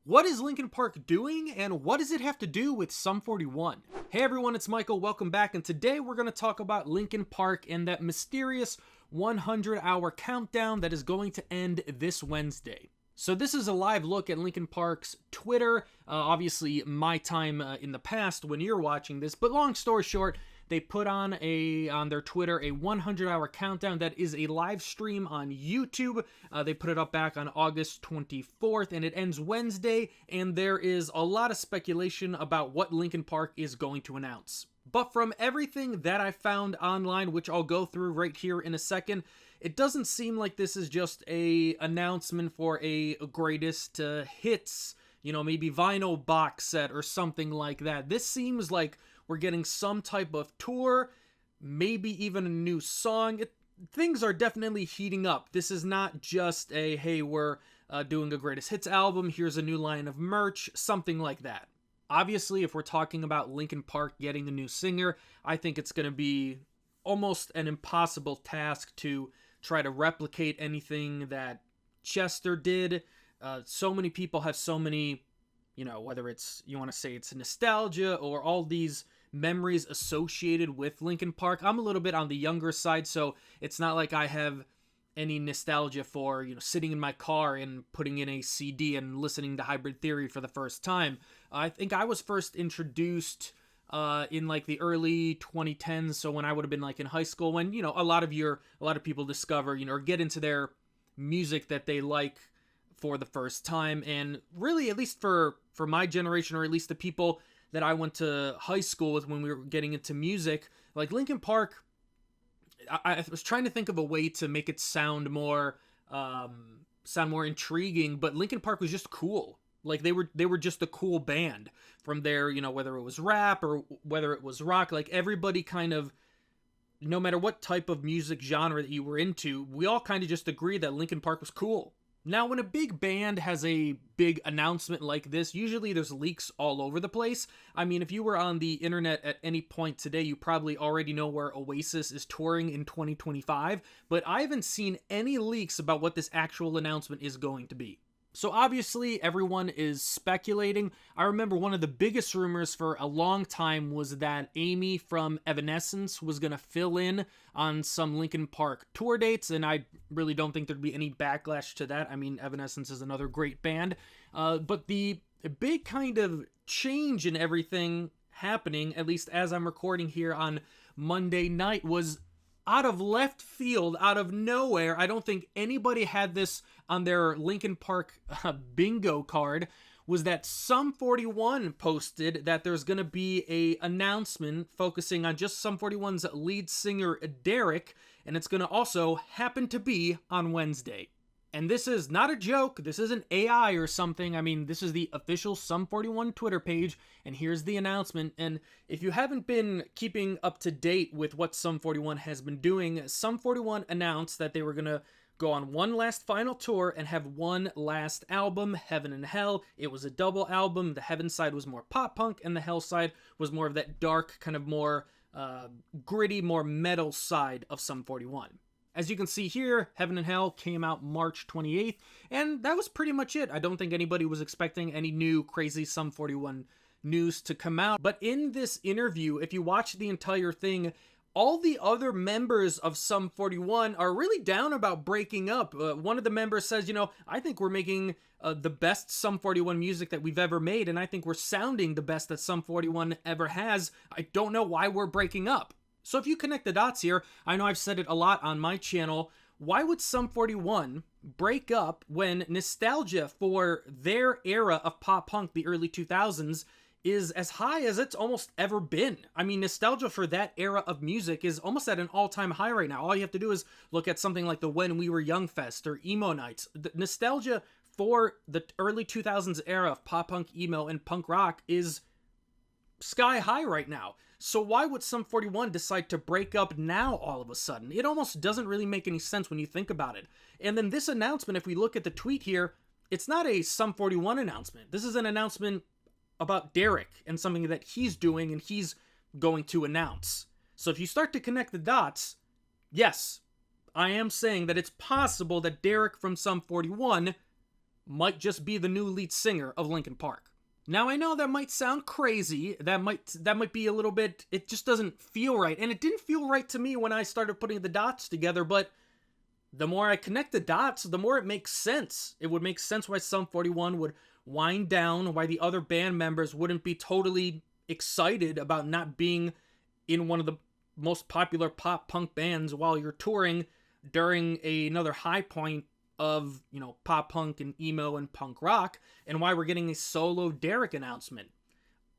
What is Linkin Park doing, and what does it have to do with Sum 41? Hey everyone, it's Michael, welcome back, and today we're going to talk about Linkin Park and that mysterious 100-hour countdown that is going to end this Wednesday. So this is a live look at Linkin Park's Twitter, obviously my time in the past when you're watching this, but long story short, they put on their Twitter a 100-hour countdown that is a live stream on YouTube. They put it up back on August 24th, and it ends Wednesday, and there is a lot of speculation about what Linkin Park is going to announce. But from everything that I found online, which I'll go through right here in a second, it doesn't seem like this is just a announcement for a greatest hits, maybe vinyl box set or something like that. This seems like we're getting some type of tour, maybe even a new song. Things are definitely heating up. This is not just a, hey, we're doing a greatest hits album, here's a new line of merch, something like that. Obviously, if we're talking about Linkin Park getting a new singer, I think it's going to be almost an impossible task to try to replicate anything that Chester did. So many people have so many, whether it's, you want to say it's nostalgia or all these memories associated with Linkin Park. I'm a little bit on the younger side, so it's not like I have any nostalgia for, sitting in my car and putting in a CD and listening to Hybrid Theory for the first time. I think I was first introduced in like the early 2010s, so when I would have been like in high school, when, a lot of people discover, or get into their music that they like for the first time. And really, at least for my generation, or at least the people that I went to high school with when we were getting into music, like Linkin Park, I was trying to think of a way to make it sound more intriguing, but Linkin Park was just cool. Like they were just a cool band from their, whether it was rap or whether it was rock, like everybody kind of, no matter what type of music genre that you were into, we all kind of just agreed that Linkin Park was cool. Now, when a big band has a big announcement like this, usually there's leaks all over the place. I mean, if you were on the internet at any point today, you probably already know where Oasis is touring in 2025, but I haven't seen any leaks about what this actual announcement is going to be. So obviously, everyone is speculating. I remember one of the biggest rumors for a long time was that Amy from Evanescence was going to fill in on some Linkin Park tour dates, and I really don't think there'd be any backlash to that. I mean, Evanescence is another great band. But the big kind of change in everything happening, at least as I'm recording here on Monday night, was out of left field, out of nowhere. I don't think anybody had this on their Linkin Park bingo card, was that Sum 41 posted that there's going to be a announcement focusing on just Sum 41's lead singer, Derek, and it's going to also happen to be on Wednesday. And this is not a joke, this isn't AI or something. I mean, this is the official Sum 41 Twitter page, and here's the announcement. And if you haven't been keeping up to date with what Sum 41 has been doing, Sum 41 announced that they were going to go on one last final tour and have one last album, Heaven and Hell. It was a double album. The Heaven side was more pop punk, and the Hell side was more of that dark, kind of more gritty, more metal side of Sum 41. As you can see here, Heaven and Hell came out March 28th, and that was pretty much it. I don't think anybody was expecting any new crazy Sum 41 news to come out. But in this interview, if you watch the entire thing, all the other members of Sum 41 are really down about breaking up. One of the members says, I think we're making the best Sum 41 music that we've ever made, and I think we're sounding the best that Sum 41 ever has. I don't know why we're breaking up. So if you connect the dots here, I know I've said it a lot on my channel, why would Sum 41 break up when nostalgia for their era of pop punk, the early 2000s, is as high as it's almost ever been? I mean, nostalgia for that era of music is almost at an all-time high right now. All you have to do is look at something like the When We Were Young Fest or Emo Nights. The nostalgia for the early 2000s era of pop punk, emo, and punk rock is sky high right now. So why would Sum 41 decide to break up now all of a sudden? It almost doesn't really make any sense when you think about it. And then this announcement, if we look at the tweet here, it's not a Sum 41 announcement. This is an announcement about Derek and something that he's doing and he's going to announce. So if you start to connect the dots, yes, I am saying that it's possible that Derek from Sum 41 might just be the new lead singer of Linkin Park. Now, I know that might sound crazy, that might be a little bit, it just doesn't feel right, and it didn't feel right to me when I started putting the dots together, but the more I connect the dots, the more it makes sense. It would make sense why Sum 41 would wind down, why the other band members wouldn't be totally excited about not being in one of the most popular pop punk bands while you're touring during another high point of, you know, pop punk and emo and punk rock, and why we're getting a solo Derek announcement.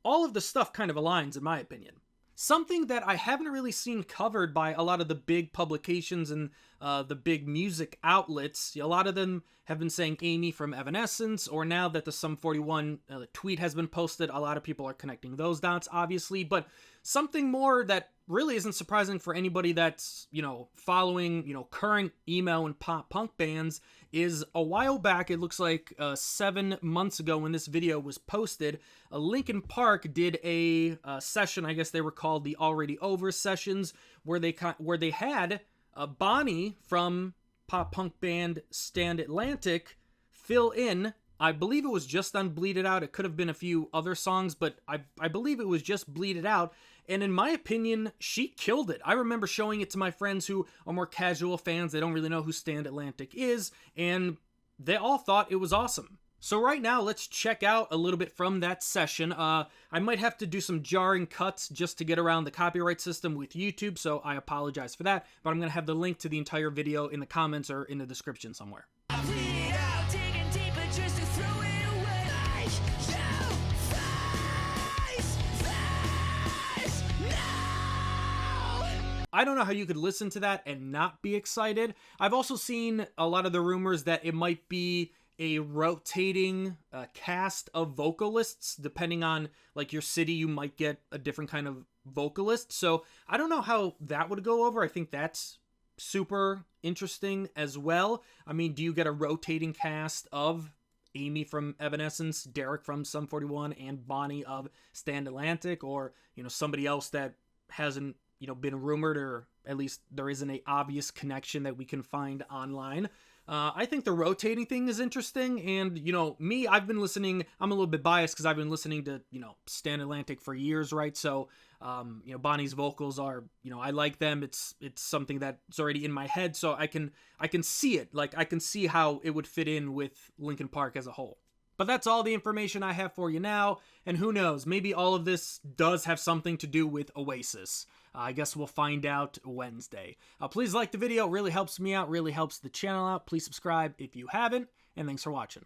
All of the stuff kind of aligns, in my opinion. Something that I haven't really seen covered by a lot of the big publications and the big music outlets. A lot of them have been saying Amy from Evanescence, or now that the Sum 41 tweet has been posted, a lot of people are connecting those dots, obviously. But something more that really isn't surprising for anybody that's, you know, following, you know, current emo and pop punk bands is a while back, it looks like 7 months ago when this video was posted, Linkin Park did a session, I guess they were called the Already Over sessions, where they had Bonnie from pop punk band Stand Atlantic fill in. I believe it was just on Bleed It Out. It could have been a few other songs, but I believe it was just Bleed It Out. And in my opinion, she killed it. I remember showing it to my friends who are more casual fans. They don't really know who Stand Atlantic is, and they all thought it was awesome. So right now, let's check out a little bit from that session. I might have to do some jarring cuts just to get around the copyright system with YouTube, so I apologize for that. But I'm going to have the link to the entire video in the comments or in the description somewhere. I don't know how you could listen to that and not be excited. I've also seen a lot of the rumors that it might be a rotating cast of vocalists. Depending on like your city, you might get a different kind of vocalist. So I don't know how that would go over. I think that's super interesting as well. I mean, do you get a rotating cast of Amy from Evanescence, Derek from Sum 41, and Bonnie of Stand Atlantic, or, you know, somebody else that hasn't, you know, been rumored, or at least there isn't an obvious connection that we can find online. I think the rotating thing is interesting, and, you know, me, I've been listening, I'm a little bit biased because I've been listening to, you know, Stand Atlantic for years, right? So, you know, Bonnie's vocals are, you know, I like them. It's something that's already in my head, so I can see it. Like, I can see how it would fit in with Linkin Park as a whole. But that's all the information I have for you now, and who knows, maybe all of this does have something to do with Oasis. I guess we'll find out Wednesday. Please like the video, it really helps me out, really helps the channel out. Please subscribe if you haven't, and thanks for watching.